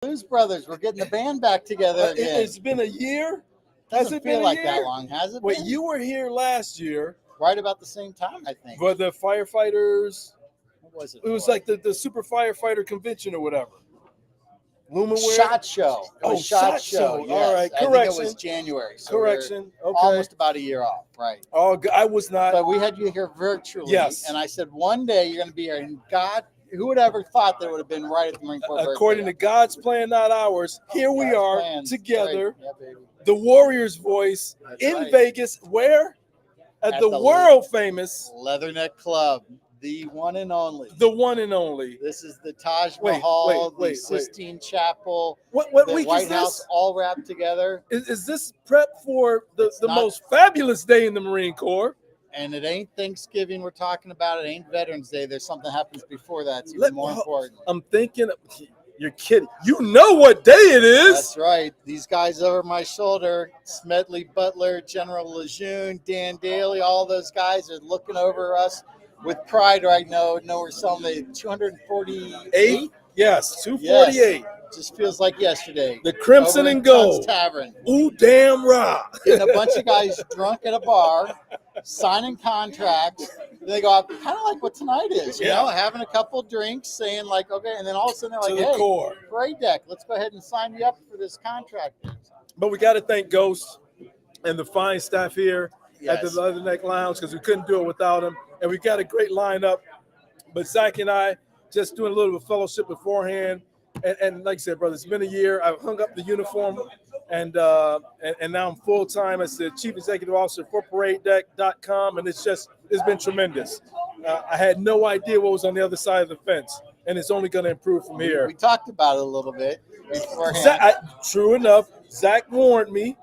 Blues Brothers. We're getting the band back together again. It's been a year. Doesn't feel like that long, has it? Wait, been? you were here last year. Right about the same time, I think. For the firefighters. What was it? It was like the super firefighter convention or whatever. Lumenware? SHOT Show. SHOT Show. Yes. All right, I think correction. it was January. So Correction. Okay. almost about a year off, right? Oh, I was not. But we had you here virtually. Yes. And I said, one day you're going to be here. And God, who would ever thought that it would have been right at the Marine Corps According to birthday? God's plan, not ours, here we God's are plan. together. Right. Yeah, baby. The Warriors voice That's in right. Vegas. Where? At the the world famous, Leatherneck Club, the one and only. the one and only. This is the Taj Wait, Mahal, wait, the Sistine Chapel, What the week White is House, this? all wrapped together. Is this prep for the not- most fabulous day in the Marine Corps? And it ain't Thanksgiving we're talking about. It ain't Veterans Day. There's something happens before that. It's even more important. I'm thinking, you're kidding. You know what day it is. That's right. These guys over my shoulder, Smedley Butler, General Lejeune, Dan Daly, all those guys are looking over us with pride right now. No, we're selling the 248. Yes, 248. Just feels like yesterday. The Crimson Over and at Tubbs Gold. Tavern. Ooh, damn right. Getting a bunch of guys drunk at a bar, signing contracts. They go out, kind of like what tonight is, you know, having a couple drinks, saying like, okay, and then all of a sudden they're To like, the hey, core. Parade Deck, let's go ahead and sign you up for this contract. But we got to thank Ghost and the fine staff here at the Yes. Leatherneck Lounge because we couldn't do it without them. And we got a great lineup. But Zach and I just doing a little bit of fellowship beforehand. And like I said, brother, it's been a year. I hung up the uniform, and now I'm full time as the chief executive officer for ParadeDeck.com, and it's been tremendous. I had no idea what was on the other side of the fence, and it's only going to improve from here. We talked about it a little bit beforehand. True enough, Zach warned me,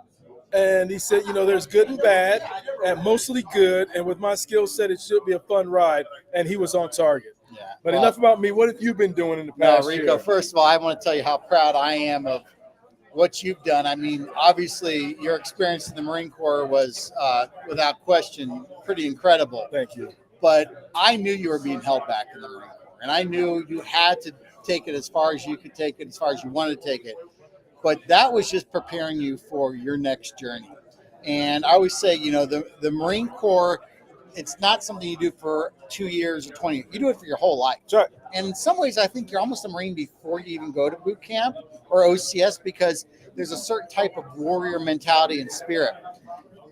and he said, there's good and bad, and mostly good, and with my skill set, it should be a fun ride, and he was on target. Yeah. But Well, enough about me. What have you been doing in the No, past Rico, year? first of all, I want to tell you how proud I am of what you've done. I mean, obviously, your experience in the Marine Corps was, without question, pretty incredible. Thank you. But I knew you were being held back in the Marine Corps, and I knew you had to take it as far as you could take it, as far as you wanted to take it. But that was just preparing you for your next journey. And I always say, the Marine Corps, it's not something you do for 2 years or 20 years. You do it for your whole life. That's right. And in some ways, I think you're almost a Marine before you even go to boot camp or OCS because there's a certain type of warrior mentality and spirit.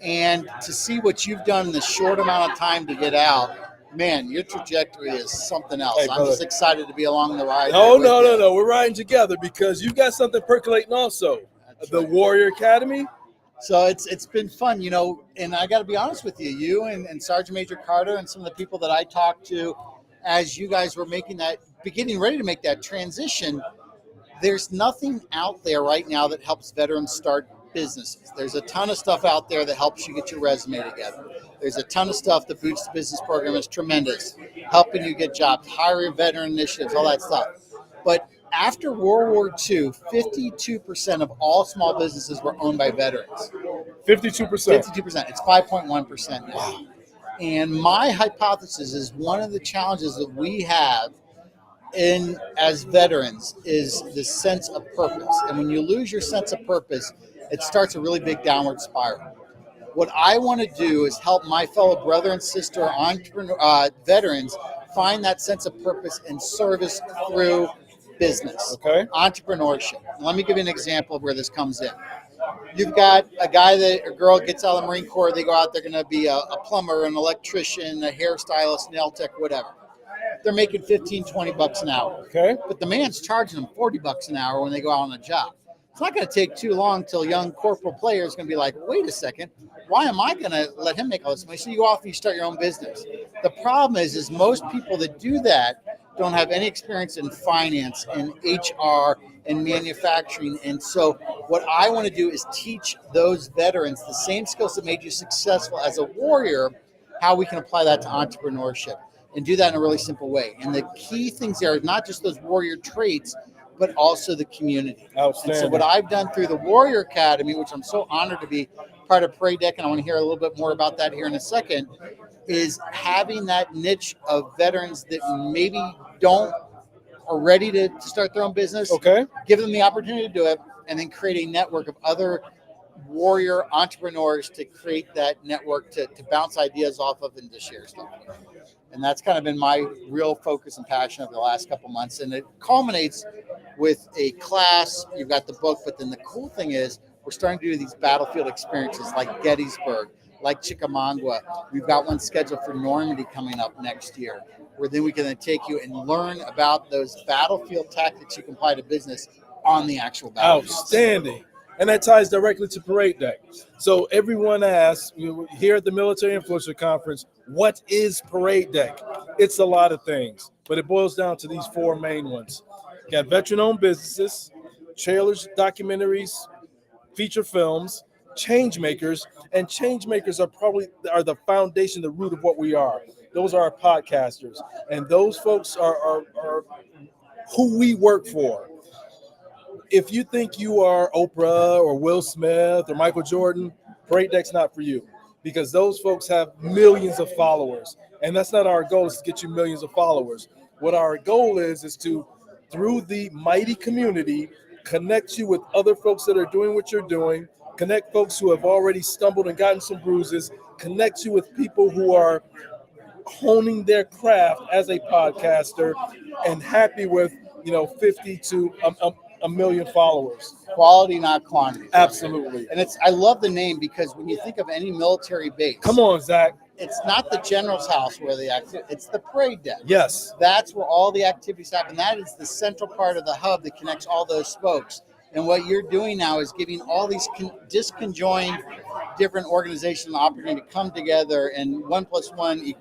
And to see what you've done in the short amount of time to get out, man, your trajectory is something else. Hey, I'm just excited to be along the ride. No. with you. We're riding together because you got something percolating also. That's The right. Warrior Academy. So it's been fun, and I got to be honest with you, and Sergeant Major Carter and some of the people that I talked to as you guys were beginning ready to make that transition, there's nothing out there right now that helps veterans start businesses. There's a ton of stuff out there that helps you get your resume together. There's a ton of stuff. The Boots to Business program is tremendous, helping you get jobs, hiring veteran initiatives, all that stuff. But after World War II, 52% of all small businesses were owned by veterans. 52%. 52%. It's 5.1% now. And my hypothesis is one of the challenges that we have as veterans is this sense of purpose. And when you lose your sense of purpose, it starts a really big downward spiral. What I want to do is help my fellow brother and sister veterans find that sense of purpose and service through business, entrepreneurship. Let me give you an example of where this comes in. You've got a girl gets out of the Marine Corps, they go out, they're going to be a plumber, an electrician, a hairstylist, nail tech, whatever. They're making 15, 20 bucks an hour. Okay. But the man's charging them 40 bucks an hour when they go out on a job. It's not going to take too long till young corporal player is going to be like, wait a second, why am I going to let him make all this money? So you go off and you start your own business. The problem is most people that do that don't have any experience in finance and HR and manufacturing. And so what I want to do is teach those veterans the same skills that made you successful as a warrior, how we can apply that to entrepreneurship and do that in a really simple way. And the key things there are not just those warrior traits, but also the community. Outstanding. And so what I've done through the Warrior Academy, which I'm so honored to be part of Parade Deck, and I want to hear a little bit more about that here in a second, is having that niche of veterans that maybe don't are ready to start their own business. Okay. Give them the opportunity to do it, and then create a network of other warrior entrepreneurs to create that network to bounce ideas off of and to share stuff. And that's kind of been my real focus and passion over the last couple months. And it culminates with a class. You've got the book, but then the cool thing is we're starting to do these battlefield experiences like Gettysburg, like Chickamauga. We've got one scheduled for Normandy coming up next year, where then we can then take you and learn about those battlefield tactics you can apply to business on the actual battlefield. Outstanding. And that ties directly to Parade Deck. So everyone asks here at the Military Influencer Conference, what is Parade Deck? It's a lot of things, but it boils down to these four main ones. You got veteran-owned businesses, trailers, documentaries, feature films, change makers, and change makers are the foundation, the root of what we are. Those are our podcasters, and those folks are who we work for. If you think you are Oprah or Will Smith or Michael Jordan, Parade Deck's not for you, because those folks have millions of followers, and that's not our goal, is to get you millions of followers. What our goal is to, through the mighty community, connect you with other folks that are doing what you're doing, connect folks who have already stumbled and gotten some bruises, connect you with people who are honing their craft as a podcaster and happy with 50 to a million followers. Quality, not quantity. Absolutely. And I love the name, because when you think of any military base, Come on, Zach. it's not the general's house where the activity, it's the parade deck. Yes. That's where all the activities happen. That is the central part of the hub that connects all those spokes. And what you're doing now is giving all these disconjoined different organizations the opportunity to come together, and 1 + 1 =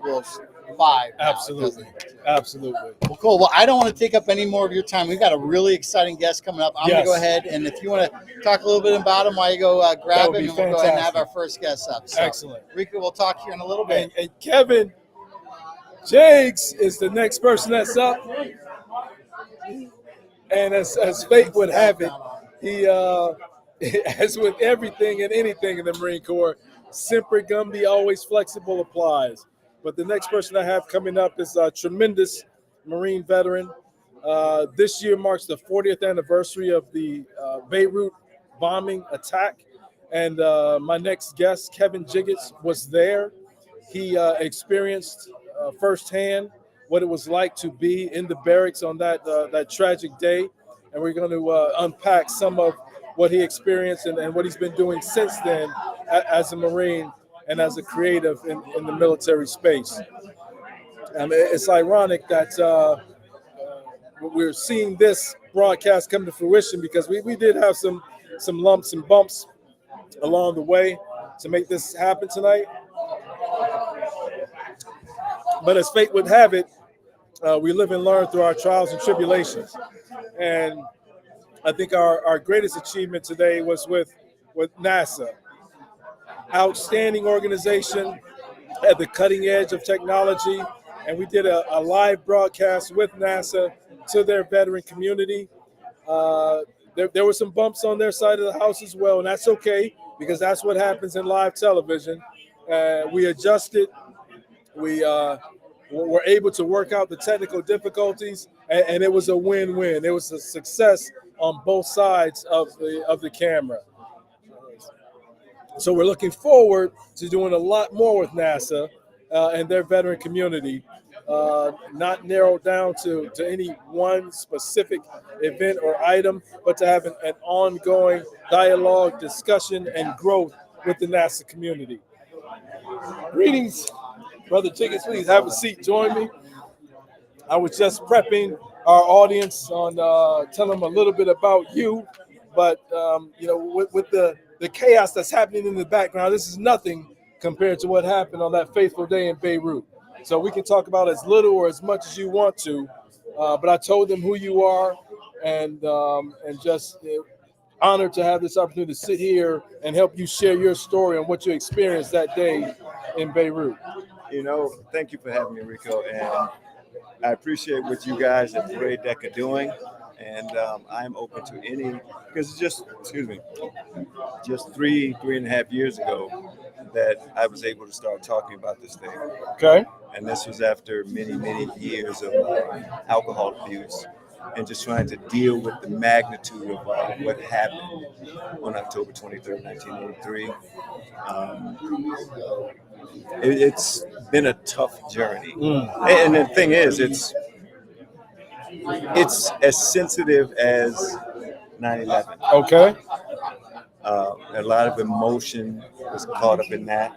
5. Absolutely. Absolutely. Well, cool. Well, I don't want to take up any more of your time. We've got a really exciting guest coming up. I'm going to go ahead, and if you want to talk a little bit about him while you go grab him, and we'll go ahead and have our first guest up. So, excellent. Rico, we'll talk here in a little bit. And Kevin Jakes is the next person that's up. And as fate would have it, he, as with everything and anything in the Marine Corps, Semper Gumby, always flexible, applies. But the next person I have coming up is a tremendous Marine veteran. This year marks the 40th anniversary of the Beirut bombing attack. And my next guest, Kevin Jiggets, was there. He experienced firsthand what it was like to be in the barracks on that tragic day. And we're going to unpack some of what he experienced and what he's been doing since then as a Marine and as a creative in the military space. It's ironic that we're seeing this broadcast come to fruition, because we did have some lumps and bumps along the way to make this happen tonight. But as fate would have it, we live and learn through our trials and tribulations. And I think our greatest achievement today was with NASA. Outstanding organization at the cutting edge of technology. And we did a live broadcast with NASA to their veteran community. There were some bumps on their side of the house as well, and that's okay, because that's what happens in live television. We adjusted. We were able to work out the technical difficulties, and it was a win-win. It was a success on both sides of the camera. So we're looking forward to doing a lot more with NASA and their veteran community, not narrowed down to any one specific event or item, but to have an ongoing dialogue, discussion, and growth with the NASA community. Greetings, Brother Jiggets. Please have a seat. Join me. I was just prepping our audience on telling them a little bit about you, but with the chaos that's happening in the background, this is nothing compared to what happened on that fateful day in Beirut. So we can talk about as little or as much as you want to, but I told them who you are, and just honored to have this opportunity to sit here and help you share your story and what you experienced that day in Beirut. Thank you for having me, Rico, and I appreciate what you guys at Parade Deck are doing, and I'm open to any, because it's just 3.5 years ago that I was able to start talking about this thing. Okay. And this was after many, many years of alcohol abuse and just trying to deal with the magnitude of what happened on October 23rd, 1983. It's been a tough journey. And the thing is, it's as sensitive as 9/11. Okay. A lot of emotion was caught up in that.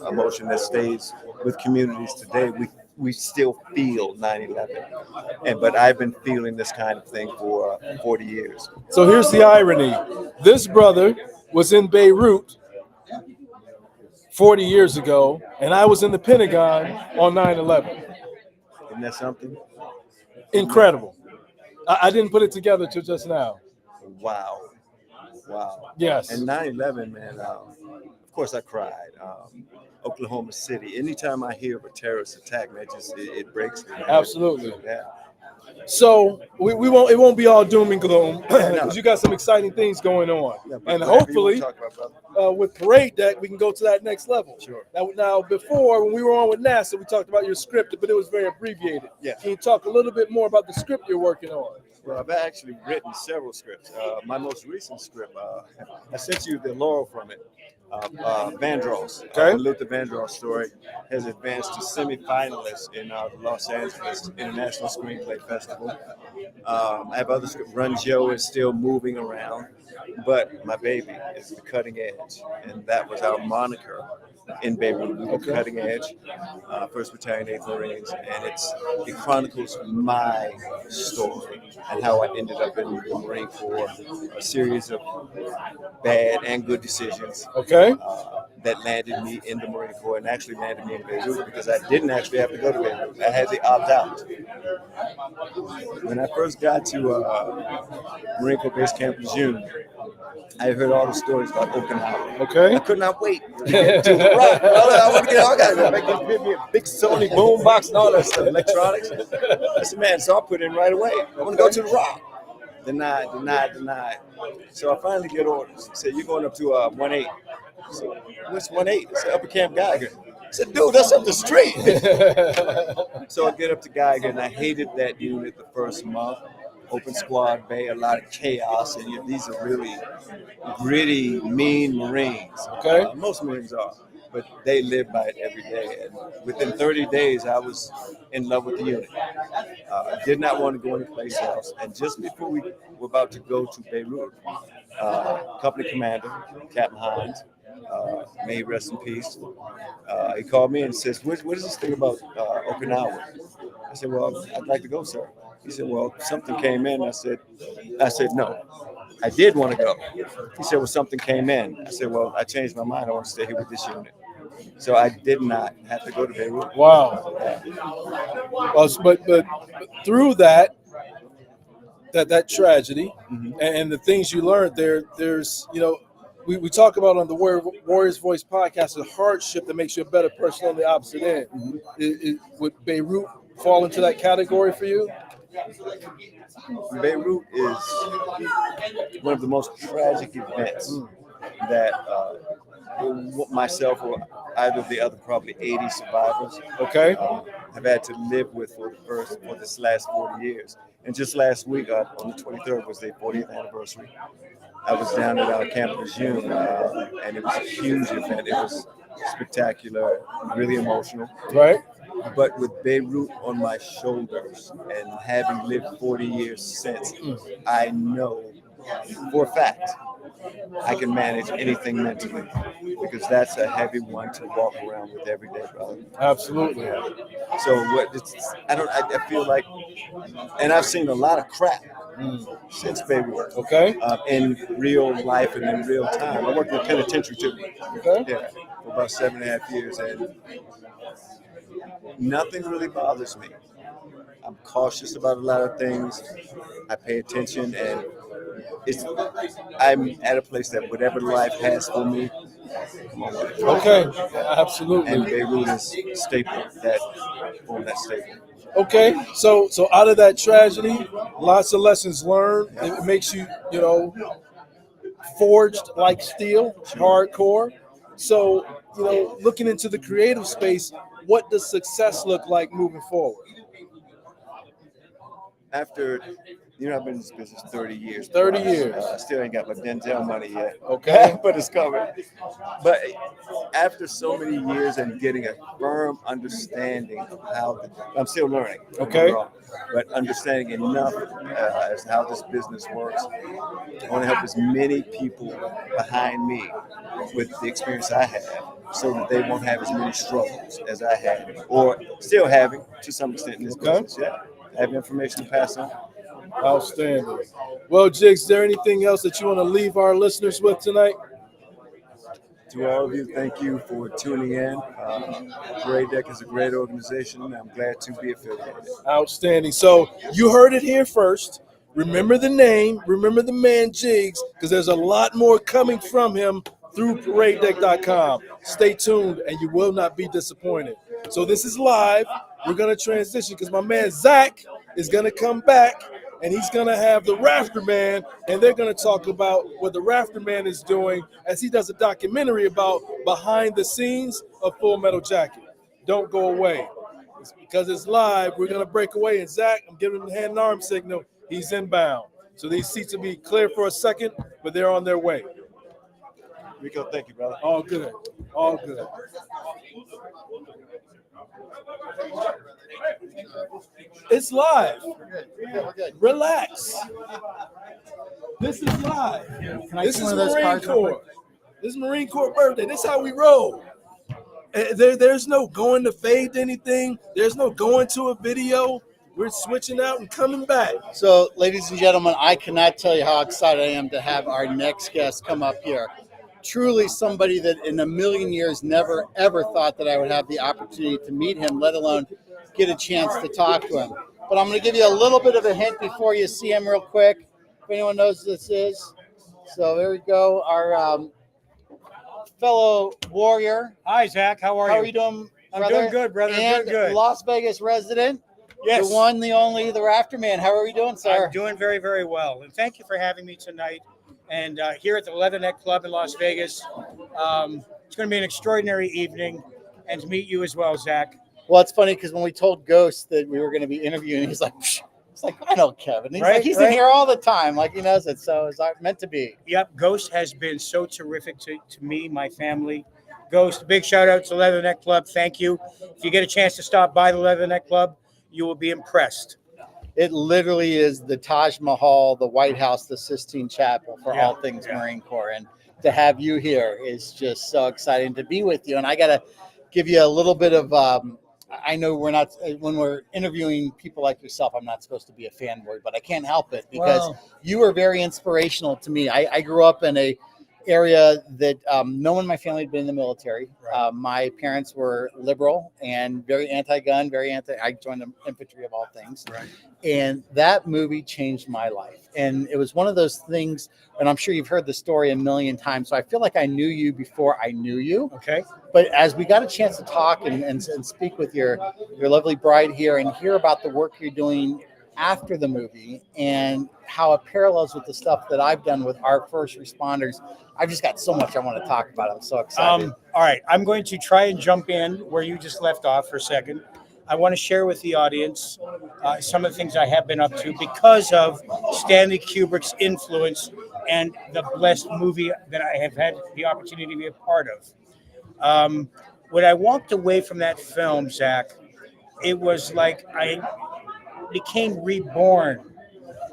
Emotion that stays with communities today. We still feel 9/11, but I've been feeling this kind of thing for 40 years. So here's the irony. This brother was in Beirut 40 years ago, and I was in the Pentagon on 9/11. Isn't that something? Incredible. I didn't put it together till just now. Wow. Yes. And 9/11, man, of course I cried. Oklahoma City. Anytime I hear of a terrorist attack, man, it breaks me. Absolutely. Yeah. So we won't. It won't be all doom and gloom because No. you got some exciting things going on, Yeah, and whatever you hopefully wanna talk about, brother. with Parade Deck we can go to that next level. Sure. Now, before when we were on with NASA, we talked about your script, but it was very abbreviated. Yeah. Can you talk a little bit more about the script you're working on? Well, I've actually written several scripts. My most recent script, I sent you the Laurel from it. Vandross, Okay. the Luther Vandross story, has advanced to semifinalists in the Los Angeles International Screenplay Festival. I have other scripts. Run Joe is still moving around, but my baby is the Cutting Edge, and that was our moniker in Beirut. We were Okay. Cutting Edge, 1st Battalion, 8th Marines, and it chronicles my story and how I ended up in the Marine Corps, a series of bad and good decisions Okay. that landed me in the Marine Corps and actually landed me in Beirut because I didn't actually have to go to Beirut. I had to opt out. When I first got to Marine Corps Base Camp Lejeune, I heard all the stories about Okinawa. Okay. I could not wait to get to the rock. I want to get all guys. They give me a big Sony boom box and all that stuff, electronics. I said, man, so I put in right away. I want to go to the rock. Denied. So I finally get orders. He said, you're going up to 1-8. I said, what's 1-8? I said, Upper Camp Geiger. I said, dude, that's up the street. So I get up to Geiger, and I hated that unit the first month. Open squad bay, a lot of chaos, and these are really gritty, mean Marines. Okay. Most Marines are, but they live by it every day. And within 30 days, I was in love with the unit. Did not want to go anyplace else. And just before we were about to go to Beirut, company commander, Captain Hines, may he rest in peace, he called me and says, what is this thing about Okinawa? I said, well, I'd like to go, sir. He said, well, something came in. I said, no. I did want to go. He said, well, something came in. I said, well, I changed my mind. I want to stay here with this unit. So I did not have to go to Beirut. Wow. Well, but through that tragedy and the things you learned there's we talk about on the Warriors Voice podcast the hardship that makes you a better person on the opposite end. Would Beirut fall into that category for you? Beirut is one of the most tragic events that myself or either of the other probably 80 survivors have had to live with for this last 40 years. And just last week, on the 23rd, was their 40th anniversary. I was down at our Camp Lejeune, and it was a huge event. It was spectacular, really emotional. Right. But with Beirut on my shoulders and having lived 40 years since, I know for a fact I can manage anything mentally because that's a heavy one to walk around with every day, brother. Absolutely. So I feel like, and I've seen a lot of crap since Beirut. Okay. In real life and in real time. I worked in the penitentiary too. Okay. Yeah, for about 7.5 years, and nothing really bothers me. I'm cautious about a lot of things. I pay attention, and I'm at a place that whatever life has for me, come on with it. Okay. Absolutely. And Beirut is staple that staple. Okay, so out of that tragedy, lots of lessons learned. It makes you, forged like steel, hardcore. So, looking into the creative space, what does success look like moving forward? after, I've been in this business 30 years. 30 plus. years. I still ain't got my Denzel money yet. Okay. But it's coming. But after so many years and getting a firm understanding of I'm still learning. don't get me Okay. wrong, but understanding enough as to how this business works, I want to help as many people behind me with the experience I have so that they won't have as many struggles as I had or still having to some extent in this Okay. business. Yeah. I have information to pass on. Outstanding. Well, Jigs, is there anything else that you want to leave our listeners with tonight? To all of you, thank you for tuning in. Parade Deck is a great organization, and I'm glad to be affiliated. Outstanding. So you heard it here first. Remember the name, remember the man Jigs, because there's a lot more coming from him through ParadeDeck.com. Stay tuned, and you will not be disappointed. So this is live. We're going to transition because my man Zach is going to come back, and he's going to have the Rafter Man, and they're going to talk about what the Rafter Man is doing as he does a documentary about behind the scenes of Full Metal Jacket. Don't go away. Because it's live, we're going to break away. And Zach, I'm giving him the hand and arm signal. He's inbound. So these seats will be clear for a second, but they're on their way. Rico, thank you, brother. All good. All good. It's live. We're good. Relax. This is live. Can I This see is one of those Marine cards real Corps. quick? This is Marine Corps birthday. This is how we roll. There's no going to fade anything. There's no going to a video. We're switching out and coming back. So, ladies and gentlemen, I cannot tell you how excited I am to have our next guest come up here. Truly somebody that in a million years never, ever thought that I would have the opportunity to meet him, let alone get a chance to talk to him. But I'm going to give you a little bit of a hint before you see him real quick, if anyone knows who this is. So there we go, our fellow warrior. Hi, Zach. How are you? How are you doing, I'm brother? doing good, brother. And Doing good. Las Vegas resident, Yes. the one, the only, the Rafter Man. How are we doing, sir? I'm doing very, very well. And thank you for having me tonight. And here at the Leatherneck Club in Las Vegas, it's going to be an extraordinary evening. And to meet you as well, Zach. Well, it's funny because when we told Ghost that we were going to be interviewing, he's like, psh. It's like, I know Kevin. He's Right, like, he's right. in here all the time. Like, he knows it. So it's meant to be. Yep. Ghost has been so terrific to me, my family. Ghost, big shout out to Leatherneck Club. Thank you. If you get a chance to stop by the Leatherneck Club, you will be impressed. It literally is the Taj Mahal, the White House, the Sistine Chapel for Yeah, all things yeah. Marine Corps. And to have you here is just so exciting to be with you. And I got to give you a little bit of, I know we're not, when we're interviewing people like yourself, I'm not supposed to be a fanboy, but I can't help it because Wow. you were very inspirational to me. I grew up in a area that no one in my family had been in the military. Right. My parents were liberal and very anti-gun, I joined the infantry of all things. Right. And that movie changed my life. And it was one of those things, and I'm sure you've heard the story a million times. So I feel like I knew you before I knew you. Okay. But as we got a chance to talk and speak with your lovely bride here and hear about the work you're doing after the movie and how it parallels with the stuff that I've done with our first responders, I've just got so much I want to talk about. I'm so excited. All right. I'm going to try and jump in where you just left off for a second. I want to share with the audience some of the things I have been up to because of Stanley Kubrick's influence and the blessed movie that I have had the opportunity to be a part of. When I walked away from that film, Zach, it was like I became reborn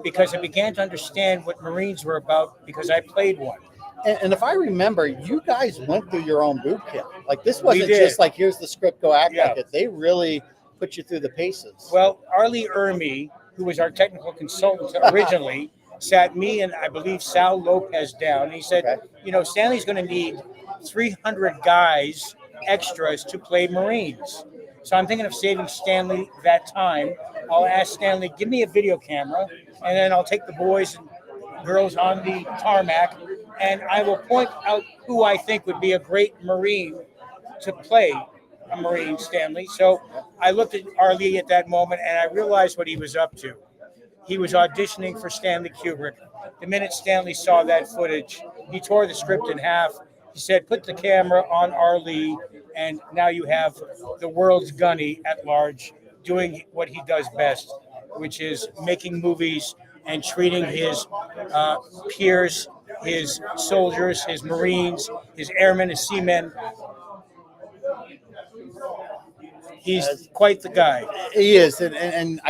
because I began to understand what Marines were about because I played one. And if I remember, you guys went through your own boot camp. Like, this wasn't did. just like, here's the script, go act Yeah. like it. They really put you through the paces. Well, Arlie Ermy, who was our technical consultant originally, sat me and I believe Sal Lopez down. And he said, Okay. Stanley's going to need 300 guys extras to play Marines. So I'm thinking of saving Stanley that time. I'll ask Stanley, give me a video camera, and then I'll take the boys and girls on the tarmac, and I will point out who I think would be a great Marine to play a Marine, Stanley. So I looked at Arlie at that moment, and I realized what he was up to. He was auditioning for Stanley Kubrick. The minute Stanley saw that footage, he tore the script in half. He said, put the camera on Arlie, and now you have the world's gunny at large doing what he does best, which is making movies and treating his peers, his soldiers, his Marines, his airmen, his seamen. He's quite the guy. He is, and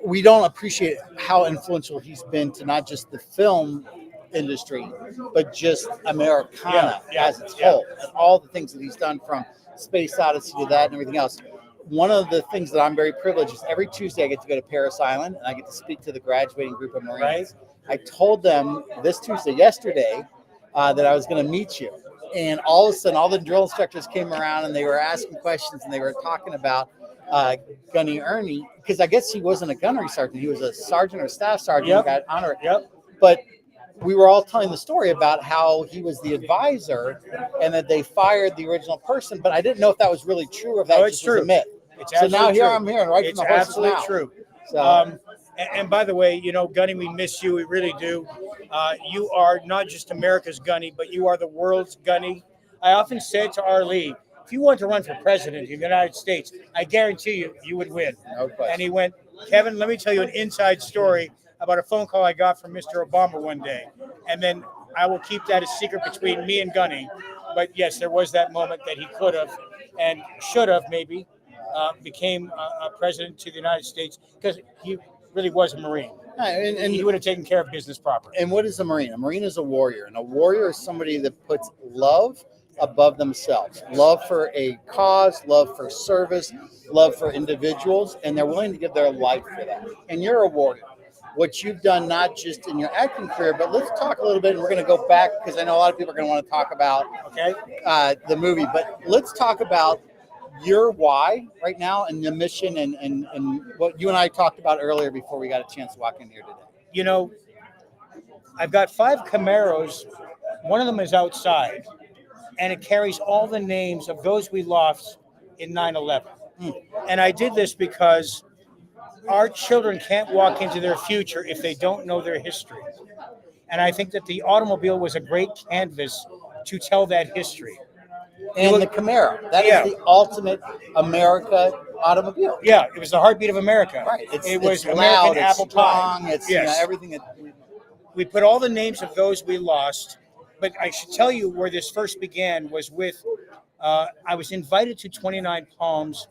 we don't appreciate how influential he's been to not just the film industry, but just Americana as its whole, and all the things that he's done from Space Odyssey to that and everything else. One of the things that I'm very privileged is every Tuesday I get to go to Paris Island and I get to speak to the graduating group of Marines. Right. I told them yesterday, that I was going to meet you. And all of a sudden, all the drill instructors came around and they were asking questions and they were talking about Gunny Ernie, because I guess he wasn't a gunnery sergeant. He was a sergeant or staff sergeant. Yep. Who got honored. Yep. But we were all telling the story about how he was the advisor and that they fired the original person. But I didn't know if that was really true or if that Oh, it's just was true. a myth. It's So now absolutely here true. I'm hearing right It's from the horse's absolutely mouth. true. So, And by the way, you know, Gunny, we miss you. We really do. You are not just America's Gunny, but you are the world's Gunny. I often said to Arlie, if you want to run for president of the United States, I guarantee you, you would win. no question. And he went, Kevin, let me tell you an inside story about a phone call I got from Mr. Obama one day. And then I will keep that a secret between me and Gunny. But yes, there was that moment that he could have and should have maybe became a president to the United States, because he really was a Marine. And He would have taken care of business properly. And what is a Marine? A Marine is a warrior, and a warrior is somebody that puts love above themselves. Love for a cause, love for service, love for individuals, and they're willing to give their life for that. And you're a warrior. What you've done, not just in your acting career, but let's talk a little bit, and we're going to go back, because I know a lot of people are going to want to talk about Okay? the movie, but let's talk about your why right now and the mission and what you and I talked about earlier before we got a chance to walk in here today. You know, I've got 5 Camaros. One of them is outside, and it carries all the names of those we lost in 9/11. And I did this because our children can't walk into their future if they don't know their history. And I think that the automobile was a great canvas to tell that history. And the Camaro, that Yeah. is the ultimate America automobile. Yeah, it was the heartbeat of America. Right. It was it's American loud, apple it's pie. strong, it's Yes. everything that We put all the names of those we lost, but I should tell you where this first began was with, I was invited to 29 Palms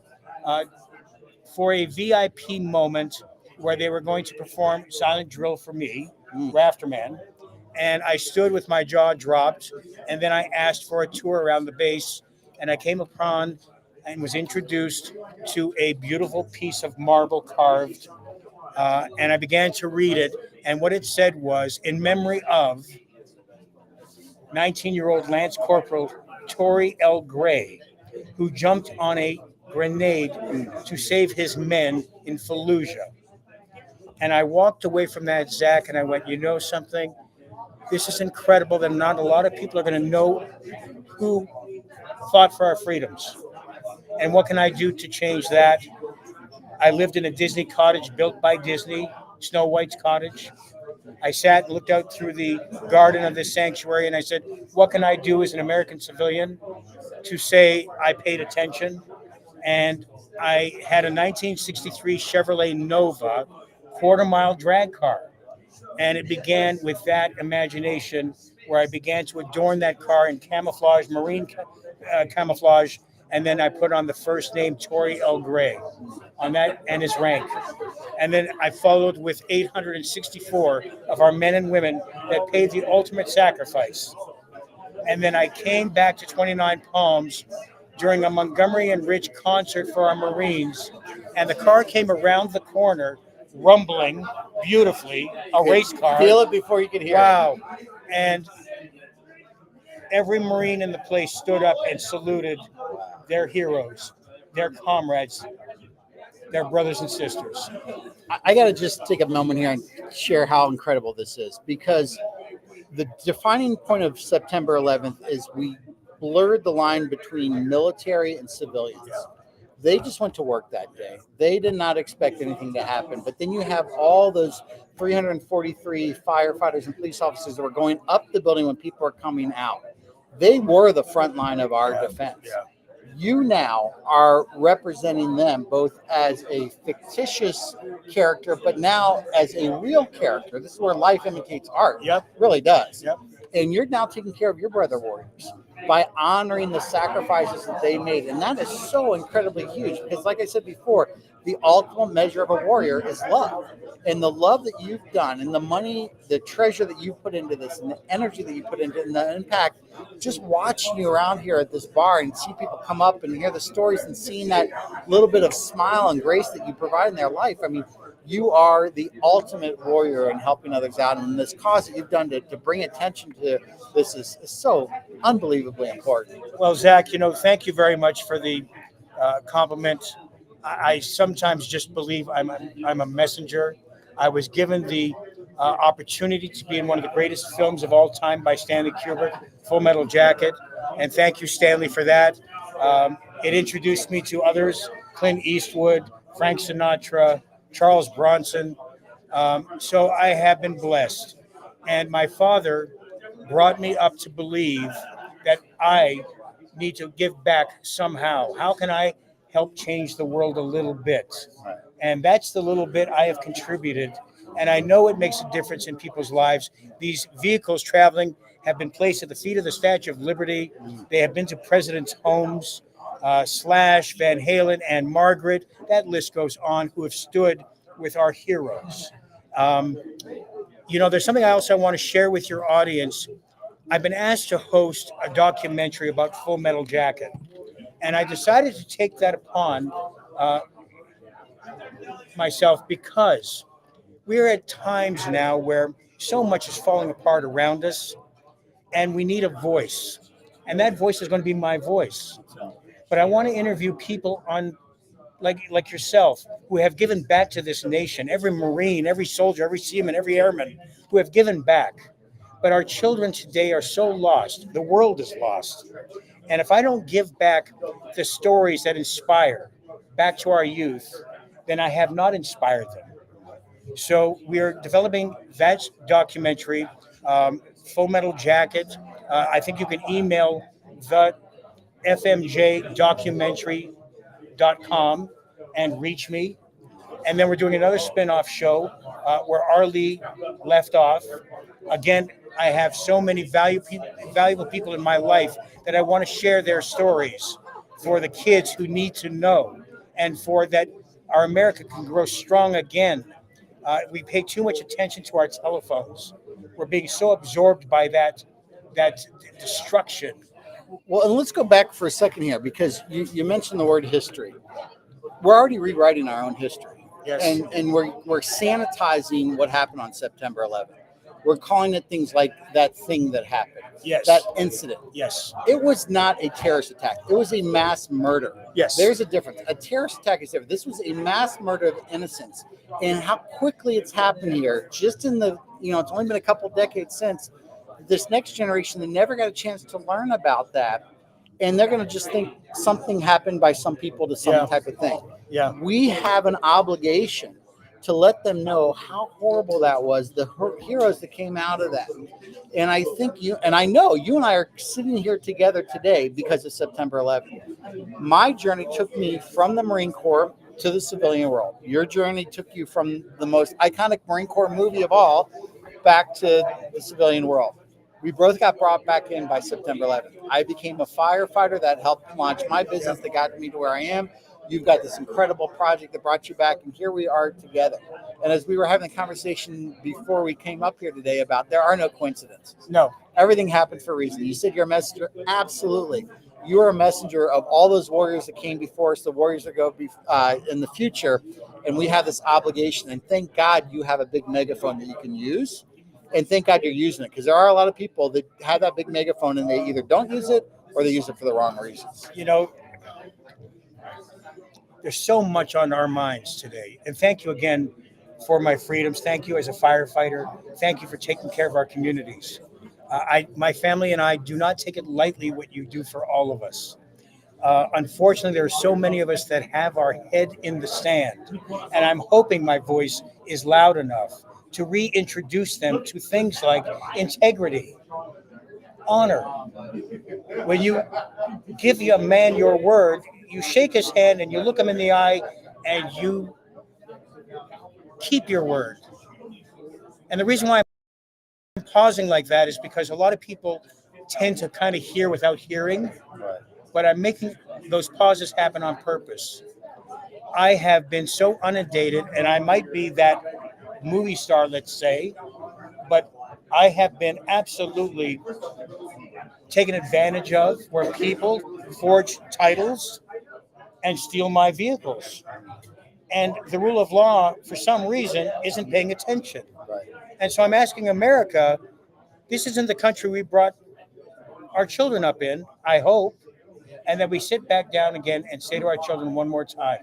for a VIP moment where they were going to perform silent drill for me, Rafterman, and I stood with my jaw dropped, and then I asked for a tour around the base, and I came upon and was introduced to a beautiful piece of marble carved, and I began to read it, and what it said was, in memory of 19-year-old Lance Corporal Torrey L. Gray, who jumped on a grenade to save his men in Fallujah. And I walked away from that, Zach, and I went, you know something? This is incredible that not a lot of people are going to know who fought for our freedoms. And what can I do to change that? I lived in a Disney cottage built by Disney, Snow White's cottage. I sat and looked out through the garden of this sanctuary, and I said, what can I do as an American civilian to say I paid attention? And I had a 1963 Chevrolet Nova quarter-mile drag car. And it began with that imagination where I began to adorn that car in camouflage, marine camouflage, and then I put on the first name, Torrey L. Gray, on that and his rank. And then I followed with 864 of our men and women that paid the ultimate sacrifice. And then I came back to 29 Palms during a Montgomery and Rich concert for our Marines, and the car came around the corner, rumbling beautifully, a race car. feel it before you can hear Wow. And every Marine in the place stood up and saluted their heroes, their comrades, their brothers and sisters. it. I got to just take a moment here and share how incredible this is, because the defining point of September 11th is we blurred the line between military and civilians. They just went to work that day. They did not expect anything to happen. But then you have all those 343 firefighters and police officers that were going up the building when people were coming out. They were the front line of our defense. you now are representing them both as a fictitious character, but now as a real character. This is where life imitates art. Yep. It really does. Yep. And you're now taking care of your brother warriors by honoring the sacrifices that they made. And that is so incredibly huge because, like I said before, the ultimate measure of a warrior is love. And the love that you've done and the money, the treasure that you put into this and the energy that you put into it and the impact, just watching you around here at this bar and see people come up and hear the stories and seeing that little bit of smile and grace that you provide in their life. I mean, you are the ultimate warrior in helping others out. And this cause that you've done to bring attention to this is so unbelievably important. Well, Zach, thank you very much for the compliment. I sometimes just believe I'm a messenger. I was given the opportunity to be in one of the greatest films of all time by Stanley Kubrick, Full Metal Jacket. And thank you, Stanley, for that. It introduced me to others, Clint Eastwood, Frank Sinatra, Charles Bronson. So I have been blessed. And my father brought me up to believe that I need to give back somehow. How can I help change the world a little bit? And that's the little bit I have contributed. And I know it makes a difference in people's lives. These vehicles traveling have been placed at the feet of the Statue of Liberty. They have been to presidents' homes, Slash, Van Halen, and Margaret. That list goes on, who have stood with our heroes. There's something else I want to share with your audience. I've been asked to host a documentary about Full Metal Jacket. And I decided to take that upon myself because we're at times now where so much is falling apart around us and we need a voice. And that voice is going to be my voice. But I want to interview people on like yourself who have given back to this nation, every Marine, every soldier, every seaman, every airman who have given back. But our children today are so lost. The world is lost. And if I don't give back the stories that inspire back to our youth, then I have not inspired them. So we're developing that documentary, Full Metal Jacket. I think you can email the fmjdocumentary.com and reach me. And then we're doing another spin-off show where Arlie left off. Again, I have so many valuable people in my life that I want to share their stories for the kids who need to know and for that our America can grow strong again. We pay too much attention to our telephones. We're being so absorbed by that destruction. Well, and let's go back for a second here because you mentioned the word history. We're already rewriting our own history. Yes. And we're sanitizing what happened on September 11th. We're calling it things like that thing that happened. Yes. That incident. Yes. It was not a terrorist attack. It was a mass murder. Yes. There's a difference. A terrorist attack is different. This was a mass murder of innocents. And how quickly it's happened here, just in the, it's only been a couple decades since, this next generation, they never got a chance to learn about that. And they're going to just think something happened by some people to some type of thing. Yeah. We have an obligation to let them know how horrible that was, the heroes that came out of that. And I think I know you and I are sitting here together today because of September 11th. My journey took me from the Marine Corps to the civilian world. Your journey took you from the most iconic Marine Corps movie of all back to the civilian world. We both got brought back in by September 11th. I became a firefighter that helped launch my business that got me to where I am. You've got this incredible project that brought you back, and here we are together. And as we were having a conversation before we came up here today about there are no coincidences. No. Everything happened for a reason. You said you're a messenger. Absolutely. You are a messenger of all those warriors that came before us, the warriors that go in the future. And we have this obligation. And thank God you have a big megaphone that you can use. And thank God you're using it, because there are a lot of people that have that big megaphone and they either don't use it or they use it for the wrong reasons. There's so much on our minds today. And thank you again for my freedoms. Thank you as a firefighter. Thank you for taking care of our communities. My family and I do not take it lightly what you do for all of us. Unfortunately, there are so many of us that have our head in the sand. And I'm hoping my voice is loud enough to reintroduce them to things like integrity, honor. When you give a man your word, you shake his hand and you look him in the eye and you keep your word. And the reason why I'm pausing like that is because a lot of people tend to kind of hear without hearing, but I'm making those pauses happen on purpose. I have been so inundated, and I might be that movie star, let's say, but I have been absolutely taken advantage of where people forge titles and steal my vehicles. And the rule of law, for some reason, isn't paying attention. And so I'm asking America, this isn't the country we brought our children up in, I hope, and that we sit back down again and say to our children one more time,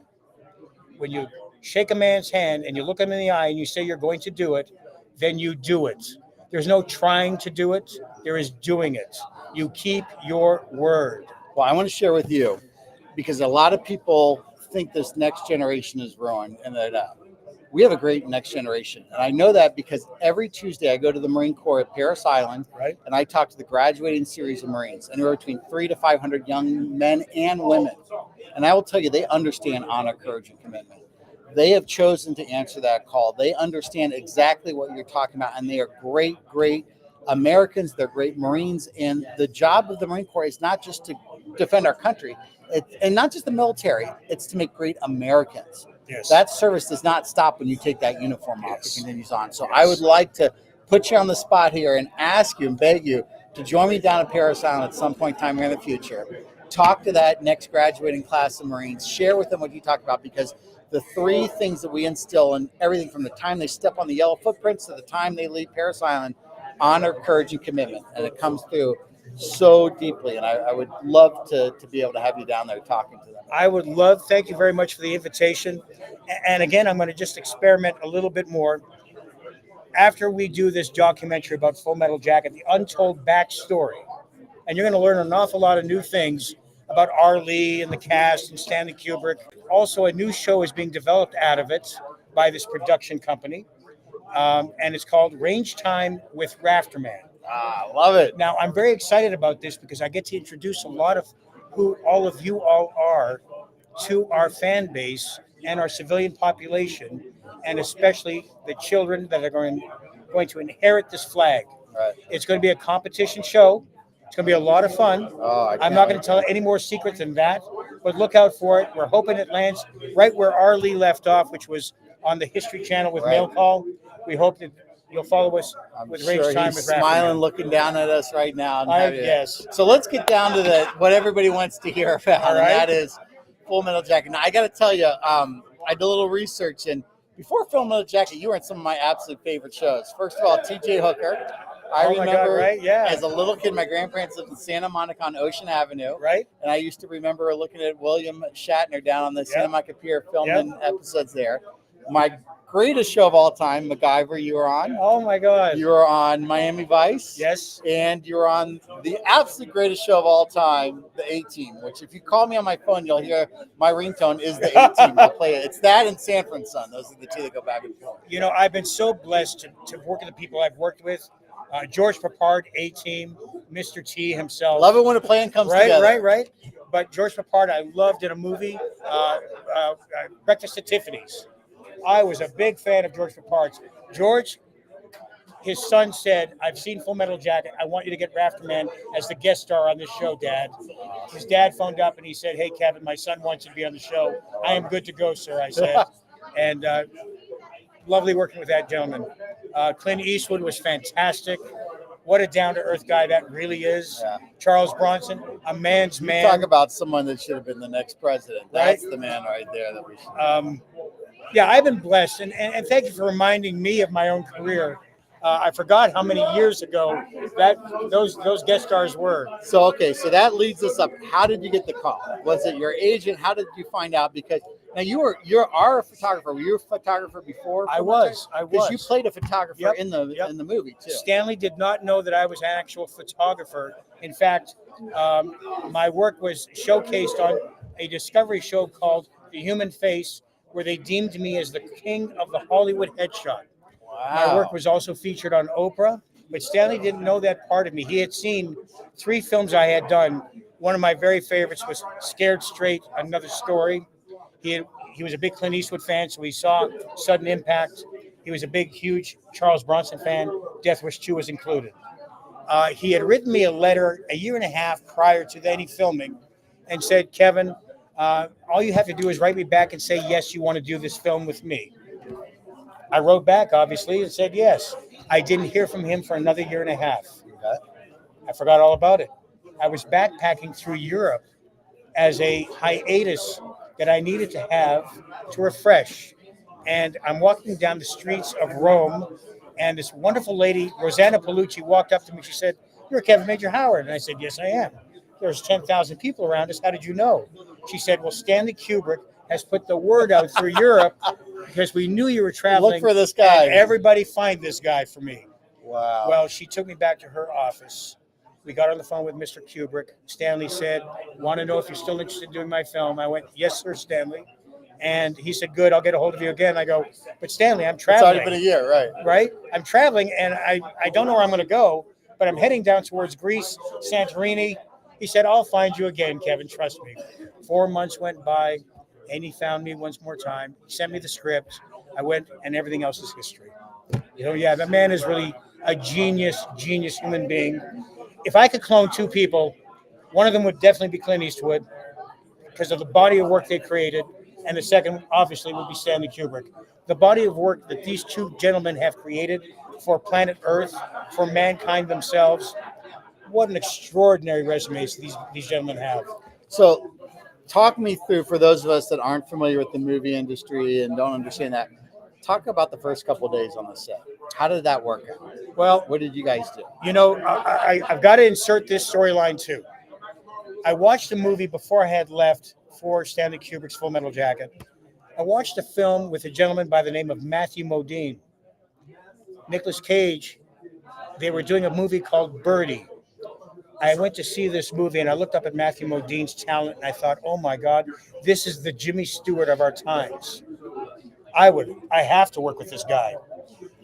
when you shake a man's hand and you look him in the eye and you say you're going to do it, then you do it. There's no trying to do it. There is doing it. You keep your word. Well, I want to share with you because a lot of people think this next generation is ruined and that we have a great next generation. And I know that because every Tuesday I go to the Marine Corps at Parris Island, Right. and I talk to the graduating series of Marines, anywhere between 300 to 500 young men and women. And I will tell you, they understand honor, courage, and commitment. They have chosen to answer that call. They understand exactly what you're talking about, and they are great, great Americans. They're great Marines. And the job of the Marine Corps is not just to defend our country, and not just the military, it's to make great Americans. Yes. That service does not stop when you take that uniform off. It continues on. So I would like to put you on the spot here and ask you and beg you to join me down at Parris Island at some point in time in the future. Talk to that next graduating class of Marines. Share with them what you talked about, because the three things that we instill in everything from the time they step on the yellow footprints to the time they leave Parris Island: honor, courage, and commitment. And it comes through so deeply. And I would love to be able to have you down there talking to them. I would love, thank you very much for the invitation. And again, I'm going to just experiment a little bit more. After we do this documentary about Full Metal Jacket, the untold backstory, and you're going to learn an awful lot of new things about R. Lee and the cast and Stanley Kubrick. Also, a new show is being developed out of it by this production company, and it's called Range Time with Rafterman. Love it. Now, I'm very excited about this because I get to introduce a lot of who all of you all are to our fan base and our civilian population, and especially the children that are going to inherit this flag. Right. It's going to be a competition show. It's going to be a lot of fun. I'm not going to tell any more secrets than that, but look out for it. We're hoping it lands right where R. Lee left off, which was on the History Channel with Mail Call. We hope that you'll follow us with Range Time he's with smiling, Rafterman. looking down at us right now. I guess. So let's get down to what everybody wants to hear about, All and right. that is Full Metal Jacket. Now, I got to tell you, I did a little research, and before Full Metal Jacket, you were in some of my absolute favorite shows. First of all, T.J. Hooker. I Oh my God, remember right? Yeah. as a little kid, my grandparents lived in Santa Monica on Ocean Avenue. Right? And I used to remember looking at William Shatner down on the Santa Monica Pier filming episodes there. My greatest show of all time, MacGyver, you were on. Oh my God. You were on Miami Vice. Yes. And you're on the absolute greatest show of all time, the A-Team, which if you call me on my phone, you'll hear my ringtone is the A-Team. I'll play it. It's that and Sanford and Son. Those are the two that go back and forth. You know, I've been so blessed to work with the people I've worked with. George Papard, A-Team, Mr. T himself. Love it when a plan comes together. Right. But George Papard, I loved in a movie, Breakfast at Tiffany's. I was a big fan of George Papard's. George, his son said, I've seen Full Metal Jacket. I want you to get Rafterman as the guest star on this show, Dad. His dad phoned up and he said, hey, Kevin, my son wants you to be on the show. I am good to go, sir, I said. And lovely working with that gentleman. Clint Eastwood was fantastic. What a down-to-earth guy that really is. Yeah. Charles Bronson, a man's You man. talk about someone that should have been the next president. That's the man right there that we should. Yeah, I've been blessed, and thank you for reminding me of my own career. I forgot how many years ago that those guest stars were. So that leads us up. How did you get the call? Was it your agent? How did you find out? Because now you're a photographer. Were you a photographer before? I was. Because you played a photographer Yep. in the movie too. Stanley did not know that I was an actual photographer. In fact, my work was showcased on a Discovery show called The Human Face, where they deemed me as the king of the Hollywood headshot. Wow. My work was also featured on Oprah But Stanley didn't know that part of me. He had seen 3 films I had done. One of my very favorites was Scared Straight, Another Story. He was a big Clint Eastwood fan, so he saw Sudden Impact. He was a big, huge Charles Bronson fan. Death Wish 2 was included. He had written me a letter a year and a half prior to any filming and said, Kevin, all you have to do is write me back and say, yes, you want to do this film with me. I wrote back, obviously, and said yes. I didn't hear from him for another year and a half. I forgot all about it. I was backpacking through Europe as a hiatus that I needed to have to refresh. And I'm walking down the streets of Rome, and this wonderful lady, Rosanna Palucci, walked up to me. She said, "You're Kevin Major Howard." And I said, "Yes, I am." "There's 10,000 people around us. How did you know?" She said, "Well, Stanley Kubrick has put the word out through Europe because we knew you were traveling. Look for this guy. And everybody find this guy for me." Wow. Well, she took me back to her office. We got on the phone with Mr. Kubrick. Stanley said, "Want to know if you're still interested in doing my film?" I went, "Yes, sir, Stanley." And he said, "Good, I'll get a hold of you again." I go, "But Stanley, I'm It's traveling." already been a year, right? Right? I'm traveling, and I don't know where I'm going to go, but I'm heading down towards Greece, Santorini. He said, "I'll find you again, Kevin. Trust me." 4 months went by, and he found me once more time. He sent me the script. I went, and everything else is history. Yeah, that man is really a genius human being. If I could clone 2 people, one of them would definitely be Clint Eastwood because of the body of work they created, and the second, obviously, would be Stanley Kubrick. The body of work that these 2 gentlemen have created for planet Earth, for mankind themselves, what an extraordinary resumes these gentlemen have. So, talk me through, for those of us that aren't familiar with the movie industry and don't understand that, talk about the first couple of days on the set. How did that work out? Well, What did you guys do? you know, I've got to insert this storyline too. I watched a movie before I had left for Stanley Kubrick's Full Metal Jacket. I watched a film with a gentleman by the name of Matthew Modine. Nicolas Cage, they were doing a movie called Birdie. I went to see this movie, and I looked up at Matthew Modine's talent, and I thought, oh my God, this is the Jimmy Stewart of our times. I have to work with this guy.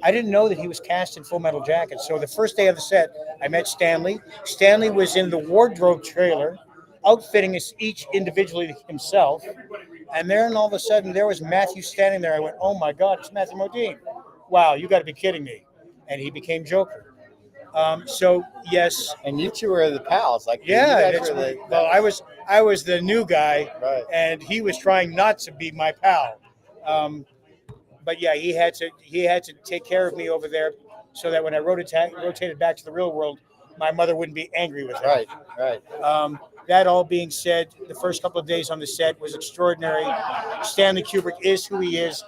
I didn't know that he was cast in Full Metal Jacket. So the first day of the set, I met Stanley. Stanley was in the wardrobe trailer, outfitting us each individually himself. And then all of a sudden, there was Matthew standing there. I went, oh my God, it's Matthew Modine. Wow, you got to be kidding me. And he became Joker. So yes, And you 2 were the pals. Like, yeah. you guys were the, Well, I was the new guy, right. and he was trying not to be my pal. But yeah, he had to take care of me over there, so that when I rotated back to the real world, my mother wouldn't be angry with him. Right. That all being said, the first couple of days on the set was extraordinary. Stanley Kubrick is who he is,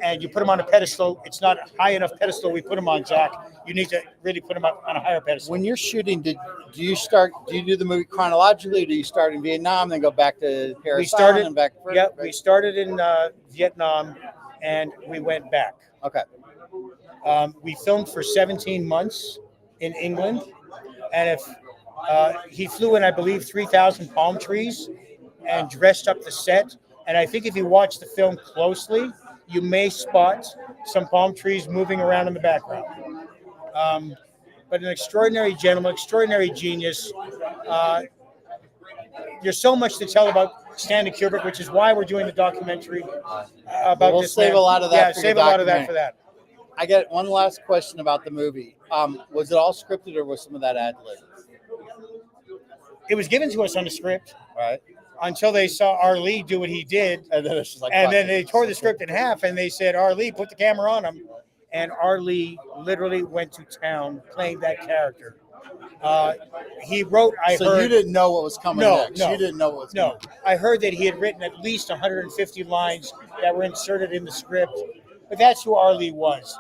and you put him on a pedestal. It's not a high enough pedestal we put him on, Jack. You need to really put him up on a higher pedestal. When you're shooting, do you do the movie chronologically? Or do you start in Vietnam, then go back to Paris? And back? Yeah, we started in Vietnam, and we went back. Okay. We filmed for 17 months in England, and he flew in, I believe, 3,000 palm trees and dressed up the set. And I think if you watch the film closely, you may spot some palm trees moving around in the background. But an extraordinary gentleman, extraordinary genius. There's so much to tell about Stanley Kubrick, which is why we're doing the documentary about We'll this save man. a lot of that Yeah, for save the a lot of that documentary. for that. I get one last question about the movie. Was it all scripted, or was some of that ad-lib? It was given to us on the script Right. until they saw R. Lee do what he did. And then it's just like, And fuck then it. they tore the script in half, and they said, R. Lee, put the camera on him. And R. Lee literally went to town playing that character. He wrote, So you didn't know what was coming next. No. You didn't know what was No, coming. I heard that he had written at least 150 lines that were inserted in the script. But that's who R. Lee was.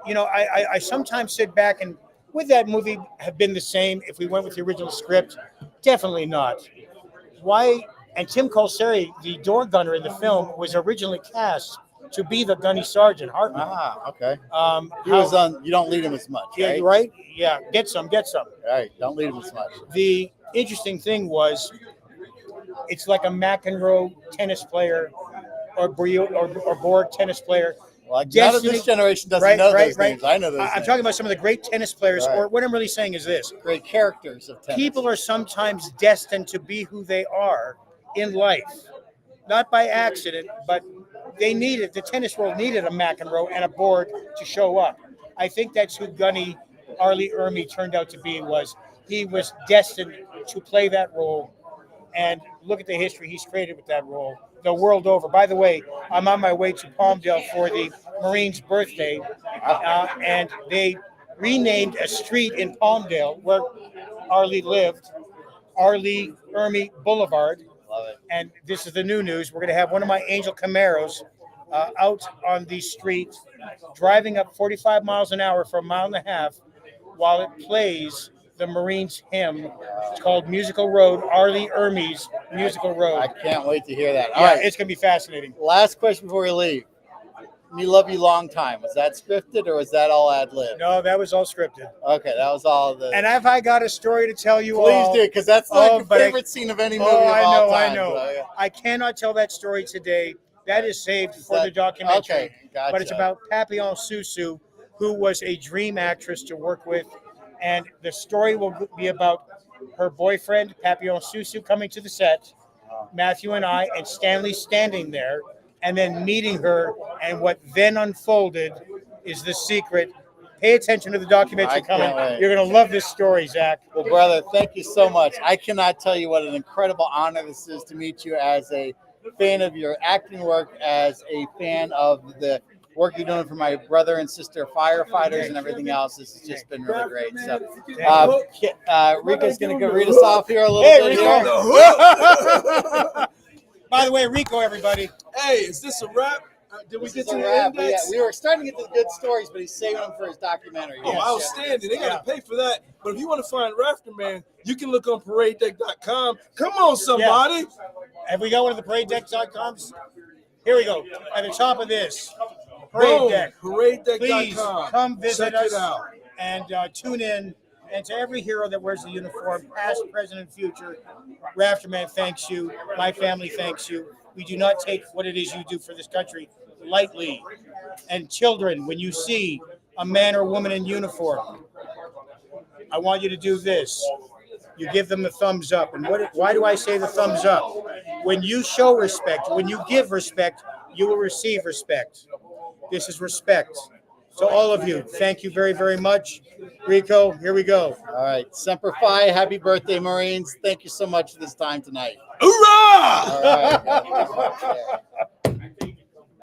You know, I sometimes sit back and, would that movie have been the same if we went with the original script? Definitely not. Why? And Tim Colseri, the door gunner in the film, was originally cast to be the gunny sergeant, Hartman. Ah, okay. He How- was on. You don't lead him as much, yeah, right? right? Yeah, get some. Right. Don't lead him as much. The interesting thing was, it's like a McEnroe tennis player or Borg tennis player. Well, none of Destiny- this generation doesn't Right, know right, those right. names. I know those. I'm names. talking about some of the great tennis players, Right. or what I'm really saying is this. Great characters of tennis. People are sometimes destined to be who they are in life, not by accident, but they needed, the tennis world needed a McEnroe and a board to show up. I think that's who Gunny Arlie Ermy turned out to be. He was destined to play that role, and look at the history he's created with that role the world over. By the way, I'm on my way to Palmdale for the Marine's birthday, and they renamed a street in Palmdale where Arlie lived, Arlie Ermy Boulevard. Love it. And this is the new news. We're going to have one of my Angel Camaros out on the street, driving up 45 miles an hour for a mile and a half while it plays the Marines hymn. It's called Musical Road, Arlie Ermy's Musical Road. I can't wait to hear that. All Yeah, right. it's going to be fascinating. Last question before we leave. Me Love You Long Time. Was that scripted or was that all ad lib? No, that was all scripted. Okay, that was all the. And have I got a story to tell you Please all? do, because that's like Oh, your but I- favorite scene of any movie Oh, of I all know, I time. know. So, yeah. I cannot tell that story today. That is saved for the That- documentary. Okay, gotcha. But it's about Papillon Susu, who was a dream actress to work with. And the story will be about her boyfriend, Papillon Susu, coming to the set, Matthew and I, and Stanley standing there, and then meeting her. And what then unfolded is the secret. Pay attention to the documentary I can't coming. wait. You're going to love this story, Zach. Well, brother, thank you so much. I cannot tell you what an incredible honor this is to meet you as a fan of your acting work, as a fan of the work you're doing for my brother and sister firefighters and everything else. This has just been really great. So, Rico's going to go read us off here a little Hey, bit. Rico. Here. By the way, Rico, everybody. Hey, is this a wrap? Did we This get is to a the wrap, but yeah, index? we were starting to get the good stories, but he's saving them for his documentary. Oh, Yes, outstanding. They got to pay for that. But if you want to find Rafterman, you can look on paradedeck.com. Come on, somebody. Have we got one of the paradedeck.coms? Here we go. At the top of this, Parade Boom. Deck. Please Paradedeck.com. come visit Check us it out. and tune in. And to every hero that wears the uniform, past, present, and future, Rafterman thanks you. My family thanks you. We do not take what it is you do for this country lightly. And children, when you see a man or woman in uniform, I want you to do this. You give them the thumbs up. And why do I say the thumbs up? When you show respect, when you give respect, you will receive respect. This is respect. So all of you, thank you very, very much. Rico, here we go. All right. Semper Fi. Happy birthday, Marines. Thank you so much for this time tonight. Hoorah! All right.